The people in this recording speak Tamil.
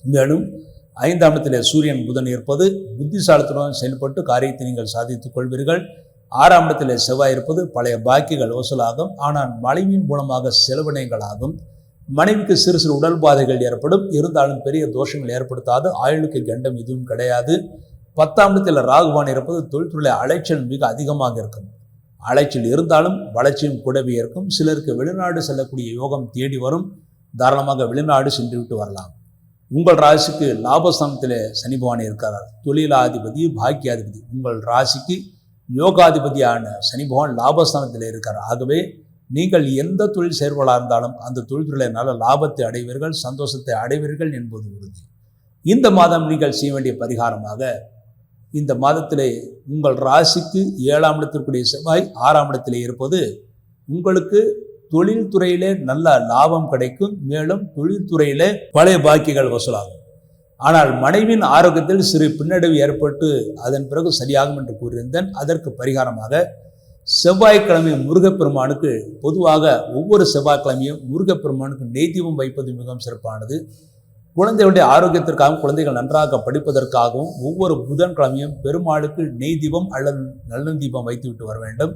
மேலும் 5ஆம் இடத்திலே சூரியன் புதன் இருப்பது புத்திசாலித்துடன் செயல்பட்டு காரியத்தை நீங்கள் சாதித்துக் கொள்வீர்கள். 6ஆம் இடத்திலே செவ்வாய் இருப்பது பழைய பாக்கிகள் வசூலாகும், ஆனால் மனைவியின் மூலமாக செலவினங்களாகும். மனைவிக்கு சிறு சிறு உடல் பாதைகள் ஏற்படும், இருந்தாலும் பெரிய தோஷங்கள் ஏற்படுத்தாது. ஆயுளுக்கு கண்டம் எதுவும் கிடையாது. 10ஆம் இடத்தில் ராகுவான் இருப்பது தொழில்துறை அலைச்சல் மிக அதிகமாக இருக்கும். அலைச்சல் இருந்தாலும் வளர்ச்சியும் கூடவே இருக்கும். சிலருக்கு வெளிநாடு செல்லக்கூடிய யோகம் தேடி வரும். தாராளமாக வெளிநாடு சென்று விட்டு வரலாம். உங்கள் ராசிக்கு லாபஸ்தானத்திலே சனி பகவான் இருக்கிறார். தொழிலாதிபதி, பாக்கியாதிபதி. உங்கள் ராசிக்கு யோகாதிபதியான சனி பகவான் லாபஸ்தானத்தில் இருக்கிறார். ஆகவே நீங்கள் எந்த தொழில் செயல்படாக இருந்தாலும் அந்த தொழில்துறையில் நல்ல லாபத்தை அடைவீர்கள், சந்தோஷத்தை அடைவீர்கள் என்பது உறுதி. இந்த மாதம் நீங்கள் செய்ய வேண்டிய பரிகாரமாக, இந்த மாதத்திலே உங்கள் ராசிக்கு 7ஆம் இடத்திற்குரிய செவ்வாய் 6ஆம் இடத்திலே இருப்பது உங்களுக்கு தொழில்துறையிலே நல்ல லாபம் கிடைக்கும். மேலும் தொழில்துறையிலே பழைய பாக்கிகள் வசூலாகும். ஆனால் மனைவியின் ஆரோக்கியத்தில் சிறு பின்னடைவு ஏற்பட்டு அதன் பிறகு சரியாகும் என்று கூறியிருந்தேன். அதற்கு பரிகாரமாக செவ்வாய்க்கிழமை முருகப்பெருமானுக்கு பொதுவாக ஒவ்வொரு செவ்வாய்க்கிழமையும் முருகப்பெருமானுக்கு நெய் தீபம் வைப்பது மிகவும் சிறப்பானது. குழந்தைகளுடைய ஆரோக்கியத்திற்காகவும் குழந்தைகள் நன்றாக படிப்பதற்காகவும் ஒவ்வொரு புதன்கிழமையும் பெருமாளுக்கு நெய் தீபம் அல்லது நல்லெண்ணெய் தீபம் வைத்து விட்டு வர வேண்டும்.